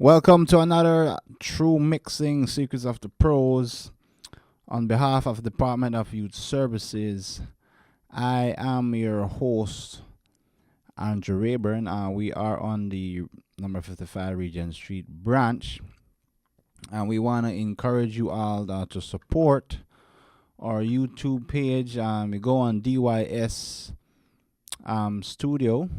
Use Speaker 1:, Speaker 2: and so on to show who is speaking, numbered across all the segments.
Speaker 1: Welcome to another True Mixing Secrets of the Pros. On behalf of the Department of Youth Services, I am your host, Andrew Rayburn. We are on the number 55 Regent Street branch, and we want to encourage you all to support our YouTube page. We go on DYS Studio,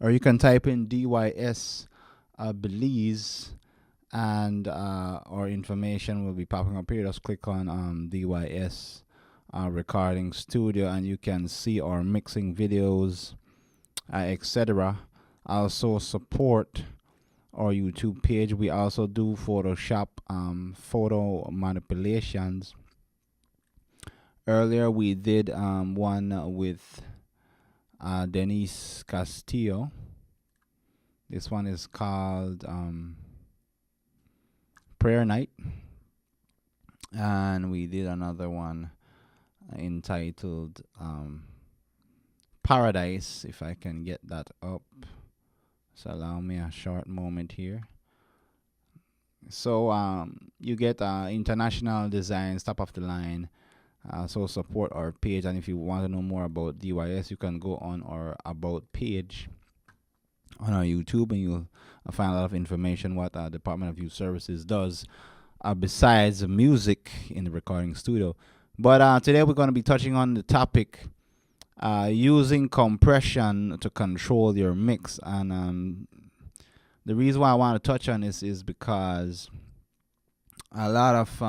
Speaker 1: or you can type in DYS Belize, and our information will be popping up here. Just click on DYS Recording Studio, and you can see our mixing videos, etc. Also support our YouTube page. We also do Photoshop photo manipulations. Earlier we did one with Denise Castillo. This one is called Prayer Night, and we did another one entitled Paradise. If I can get that up, so allow me a short moment here. So you get international designs, top of the line. So support our page, and if you want to know more about DYS, you can go on our about page on our YouTube, and you'll find a lot of information what Department of Youth Services does besides music in the recording studio. But today we're going to be touching on the topic using compression to control your mix. And the reason why I want to touch on this is because a lot of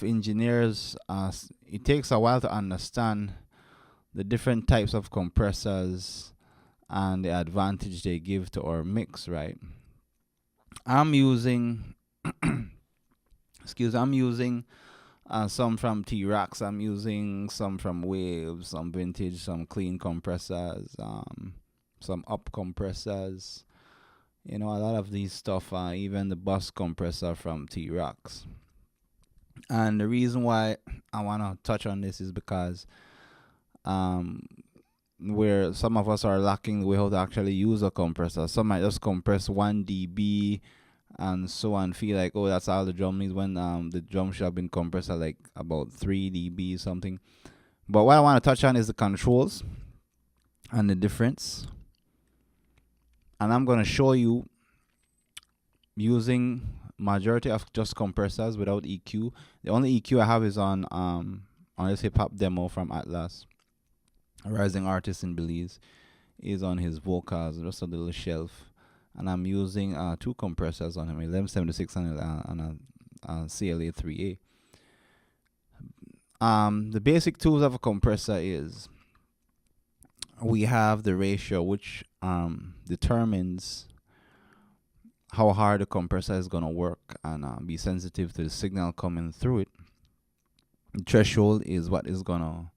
Speaker 1: engineers, it takes a while to understand the different types of compressors and the advantage they give to our mix, right? I'm using I'm using some from T-Rocks. I'm using some from Waves, some vintage, some clean compressors, some up compressors. A lot of these stuff, even the bus compressor from T-Rocks. And the reason why I want to touch on this is because where some of us are lacking the way how to actually use a compressor. Some might just compress 1 dB and so on, feel like, oh, that's all the drum needs, when the drum should have been compressed at like about 3 dB something. But what I want to touch on is the controls and the difference. And I'm going to show you using majority of just compressors without EQ. The only EQ I have is on this hip hop demo from Atlas, a rising artist in Belize, is on his vocals, just a little shelf, and I'm using 2 compressors on him, 1176 and a CLA 3A. The basic tools of a compressor is we have the ratio, which determines how hard the compressor is going to work and be sensitive to the signal coming through it. The threshold is what is going to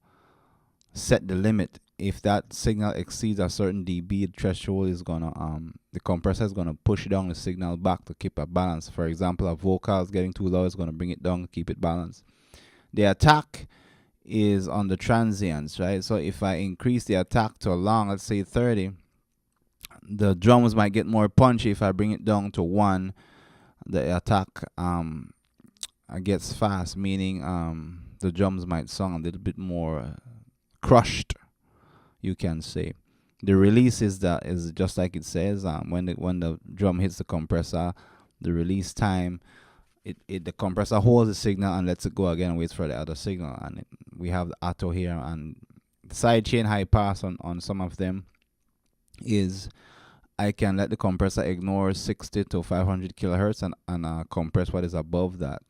Speaker 1: set the limit. If that signal exceeds a certain dB, the threshold is going to, the compressor is going to push down the signal back to keep a balance. For example, a vocal is getting too low, is going to bring it down to keep it balanced. The attack is on the transients, right? So if I increase the attack to a long, let's say 30, the drums might get more punchy. If I bring it down to 1, the attack gets fast, meaning the drums might sound a little bit more crushed, you can say. The release is just like it says. When the drum hits the compressor, the release time, the compressor holds the signal and lets it go again and waits for the other signal. And we have the auto here, and the sidechain high pass on some of them is I can let the compressor ignore 60 to 500 kilohertz and compress what is above that.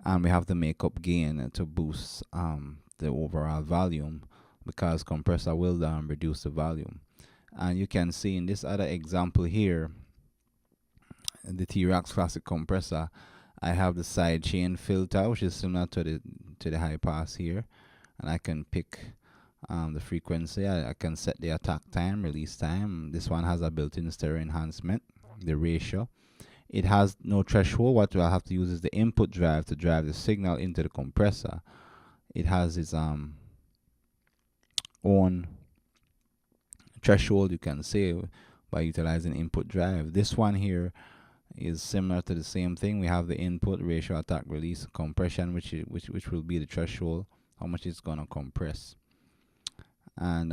Speaker 1: And we have the makeup gain to boost the overall volume, because compressor will reduce the volume. And you can see in this other example here, the T-Rocks classic compressor, I have the sidechain filter, which is similar to the high pass here, and I can pick the frequency. I can set the attack time, release time. This one has a built-in stereo enhancement, the ratio. It has no threshold. What I have to use is the input drive to drive the signal into the compressor. It has its own threshold you can save by utilizing input drive. This one here is similar to the same thing. We have the input, ratio, attack, release, compression, which will be the threshold, how much it's gonna compress. And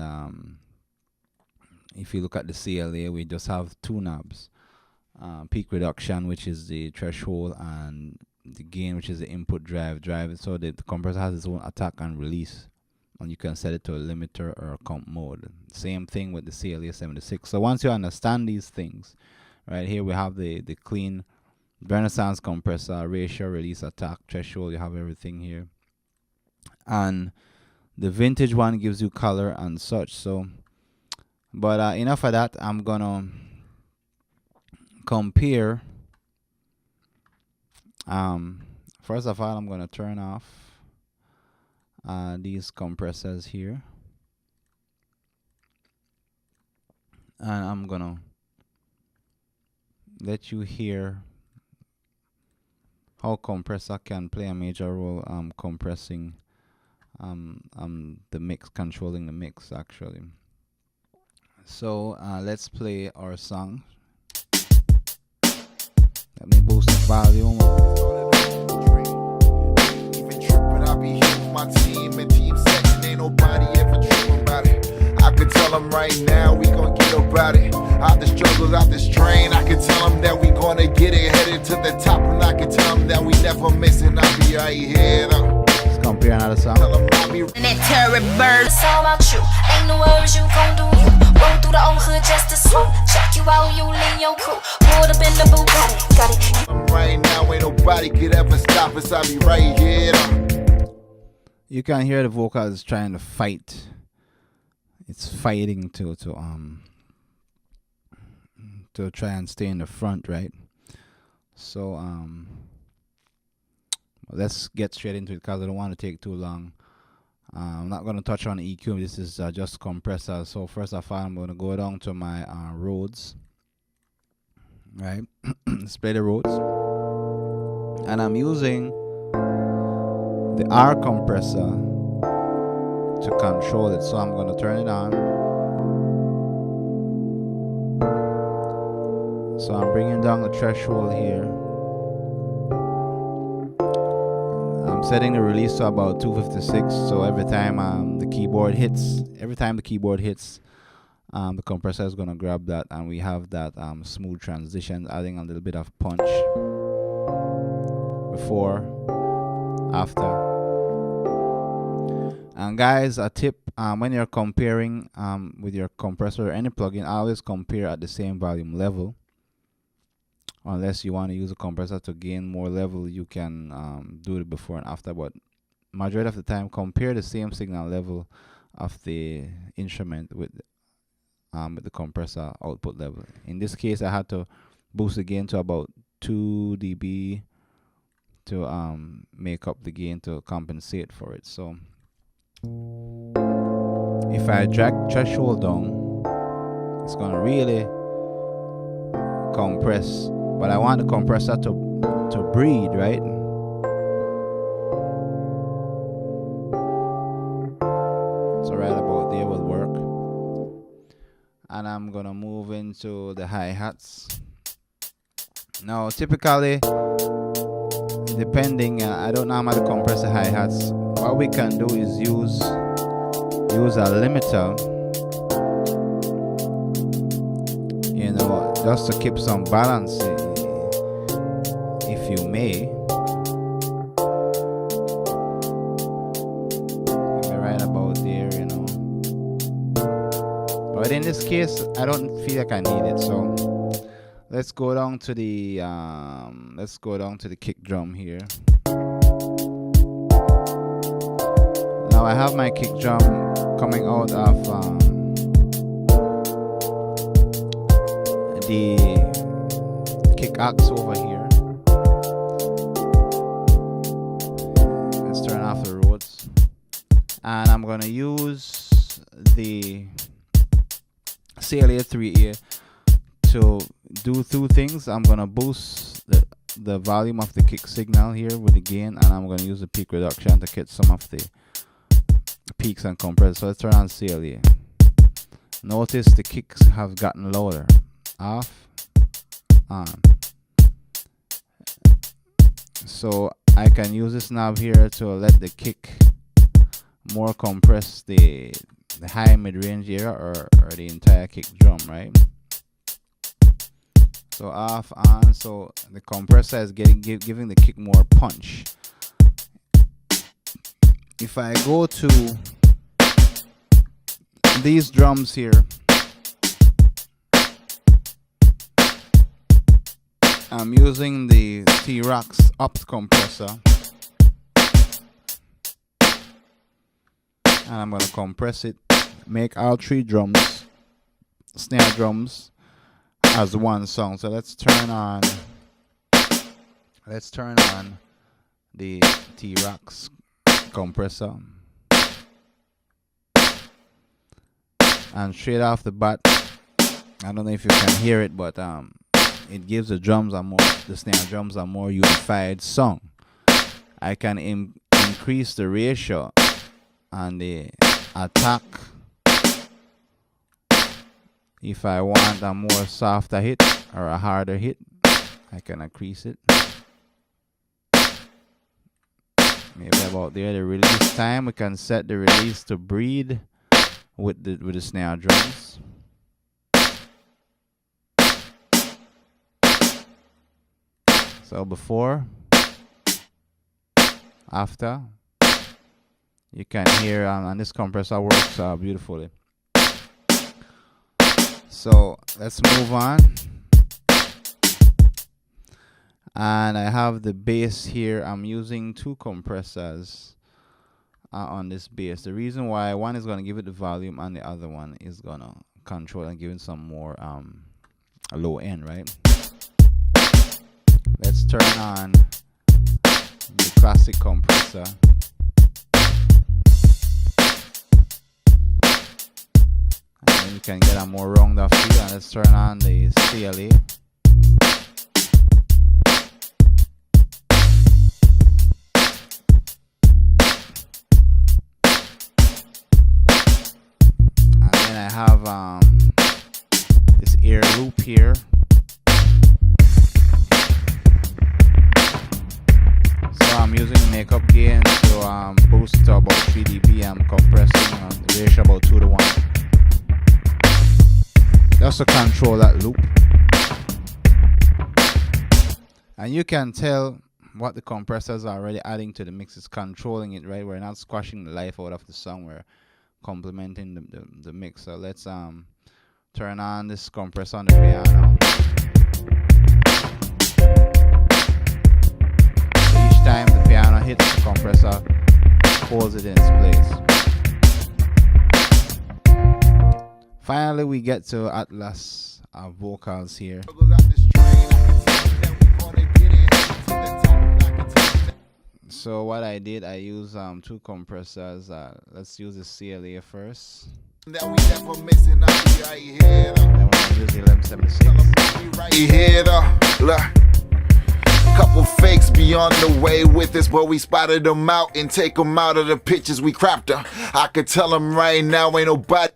Speaker 1: if you look at the CLA, we just have two knobs: peak reduction, which is the threshold, and the gain, which is the input drive. So the compressor has its own attack and release, and you can set it to a limiter or a comp mode. Same thing with the CLA 76. So once you understand these things, right here we have the clean Renaissance compressor, ratio, release, attack, threshold. You have everything here, and the vintage one gives you color and such. So, but enough of that. I'm gonna compare. First of all, I'm gonna turn off these compressors here, and I'm gonna let you hear how compressor can play a major role compressing the mix, controlling the mix actually. So let's play our song. Let me boost the volume. Even tripping, I'll be here with my team and team section. Ain't nobody ever tripping about it. I could tell them right now we gon' get about it. Out the struggles, out the strain, I could tell them that we gonna get it, headed to the top. And I could tell them that we never missing. I'll be right here though. Let's compare another song. Tell them I'll be
Speaker 2: that terror bird. It's all about you. Ain't no worries you gon' do you. Roll through the old hood just to swoop. Check you out, you lean your crew. Pulled up in the boot, got it.
Speaker 3: Right now, ain't nobody could ever stop us. I'll be right here though.
Speaker 1: You can hear the vocals trying to fight. It's fighting to try and stay in the front, right? So let's get straight into it because I don't want to take too long. I'm not going to touch on EQ. This is just compressor. So first of all, I'm going to go down to my Rhodes, right? Let's play the Rhodes, and I'm using the R compressor to control it. So I'm going to turn it on. So I'm bringing down the threshold here. I'm setting the release to about 256. So every time the keyboard hits, the compressor is going to grab that, and we have that smooth transition, adding a little bit of punch before, after. And guys, a tip, when you're comparing with your compressor or any plugin, always compare at the same volume level. Unless you want to use a compressor to gain more level, you can do it before and after, but majority of the time compare the same signal level of the instrument with the compressor output level. In this case, I had to boost the gain to about 2 dB to make up the gain to compensate for it. So if I drag threshold down, it's gonna really compress, but I want the compressor to breathe, right? So right about there will work. And I'm gonna move into the hi-hats. Now typically, depending, I don't know how much to compress the hi-hats. What we can do is use a limiter, you know, just to keep some balance, if you may. Maybe right about there, you know. But in this case, I don't feel like I need it, so let's go down to the kick drum here. Now I have my kick drum coming out of the kick axe over here. Let's turn off the Rhodes, and I'm gonna use the CLA3 here to do two things. I'm gonna boost the volume of the kick signal here with the gain, and I'm gonna use the peak reduction to get some of the peaks and compress. So let's turn on CLA. Notice the kicks have gotten louder. Off, on. So I can use this knob here to let the kick more compress the high mid-range area or the entire kick drum, right? So off, on. So the compressor is giving the kick more punch. If I go to these drums here, I'm using the T-Rock's Opt compressor, and I'm going to compress it, make all three drums, snare drums, as one song. So let's turn on the T-Rock's compressor, and straight off the bat, I don't know if you can hear it, but it gives the snare drums a more unified sound. I can increase the ratio on the attack if I want a more softer hit or a harder hit. I can increase it. Maybe about there. The release time, we can set the release to breathe with the snare drums. So before, after, you can hear, and this compressor works beautifully. So let's move on. And I have the bass here. I'm using two compressors on this bass. The reason why one is going to give it the volume and the other one is going to control and give it some more low end, right? Let's turn on the classic compressor. And then you can get a more round off feel. And let's turn on the CLA. And then I have this ear loop here. I'm using makeup gain to boost to about 3 dB. I'm compressing the ratio about 2 to 1. Just to control that loop. And you can tell what the compressors are already adding to the mix. It's controlling it, right? We're not squashing the life out of the song. We're complementing the mix. So let's turn on this compressor on the piano. Time the piano hits the compressor, holds it in its place. Finally, we get to Atlas vocals here. So what I did, I used two compressors. Let's use the CLA first. Then we're gonna use the 1176.
Speaker 3: Couple fakes be on the way with us, but we spotted them out and take them out of the pictures we cropped them. I could tell them right now ain't nobody.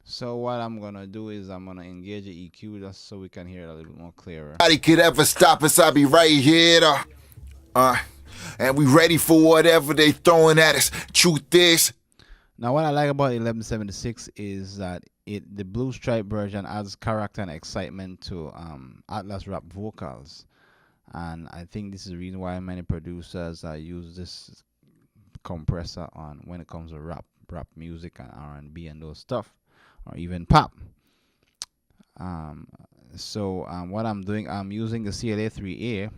Speaker 1: So what I'm gonna do is I'm gonna engage the EQ just so we can hear it a little bit more clearer.
Speaker 3: Nobody could ever stop us. I'll be right here and we ready for whatever they throwing at us. Truth is,
Speaker 1: now what I like about 1176 is that the Blue Stripe version adds character and excitement to Atlas rap vocals. And I think this is the reason why many producers use this compressor on when it comes to rap music and R&B and those stuff, or even pop. So what I'm doing, I'm using the CLA3A.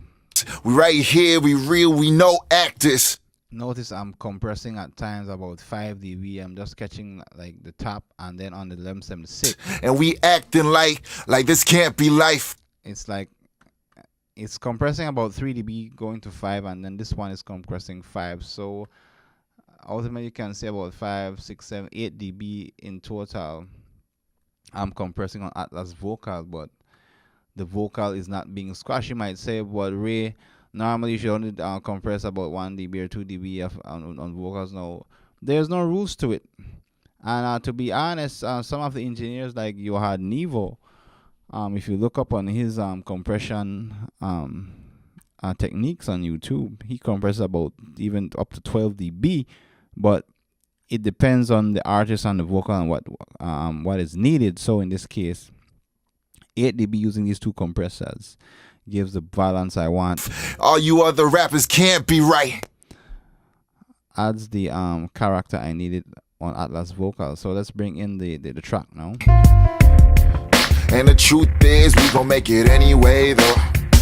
Speaker 3: We right here, we real, we know actors.
Speaker 1: Notice I'm compressing at times about 5 dB. I'm just catching like the top, and then on the 1176.
Speaker 3: And we acting like this can't be life.
Speaker 1: It's like it's compressing about 3 dB going to 5, and then this one is compressing 5. So ultimately you can say about 5, 6, 7, 8 dB in total. I'm compressing on Atlas vocal, but the vocal is not being squashed. You might say, but Ray, normally you should only compress about 1 dB or 2 dB on vocals. No, there's no rules to it. And to be honest, some of the engineers like you had Nevo, if you look up on his compression techniques on YouTube, he compresses about even up to 12 dB, but it depends on the artist and the vocal and what is needed. So in this case, 8 dB using these two compressors gives the balance I want.
Speaker 3: All you other rappers can't be right.
Speaker 1: Adds the character I needed on Atlas vocal. So let's bring in the track now.
Speaker 3: And the truth is, we gon' make it anyway, though.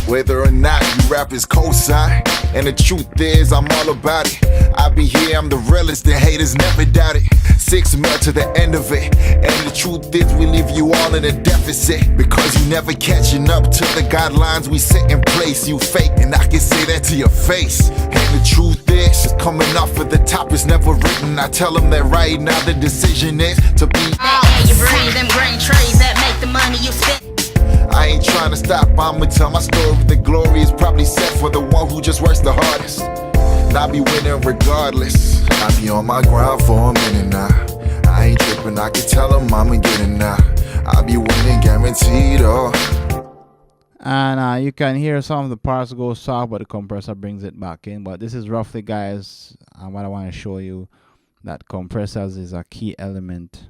Speaker 3: Whether or not you rappers co-sign. And the truth is, I'm all about it. I be here, I'm the realest, the haters never doubt it. 6 mil to the end of it. And the truth is, we leave you all in a deficit. Because you never catching up to the guidelines we set in place. You fake, and I can say that to your face. And the truth is, coming off of the top is never written. I tell them that right now the decision is to be
Speaker 4: and you breathe them grain trays that make the money you spend.
Speaker 3: I ain't trying to stop, I'ma tell my story. The glory is probably set for the one who just works the hardest. And I be winning regardless. I be on my grind for a minute now. I ain't tripping, I can tell them I'ma get it now. I be winning guaranteed, oh.
Speaker 1: And you can hear some of the parts go soft, but the compressor brings it back in. But this is roughly, guys, what I want to show you, that compressors is a key element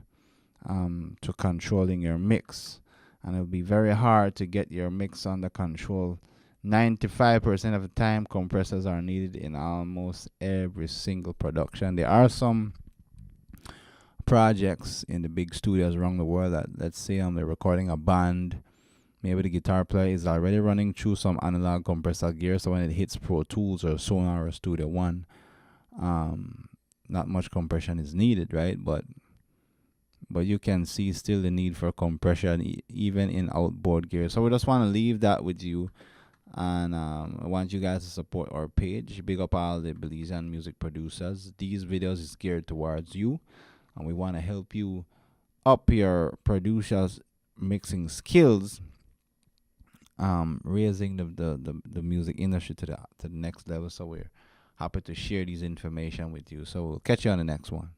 Speaker 1: to controlling your mix. And it'll be very hard to get your mix under control. 95% of the time, compressors are needed in almost every single production. There are some projects in the big studios around the world that, let's say, they're recording a band. Maybe the guitar player is already running through some analog compressor gear, so when it hits Pro Tools or Sonar or Studio One, not much compression is needed, right? But you can see still the need for compression even in outboard gear. So we just want to leave that with you, and I want you guys to support our page. Big up all the Belizean music producers. These videos is geared towards you, and we want to help you up your producers' mixing skills, raising the music industry to the next level. So we're happy to share these information with you. So we'll catch you on the next one.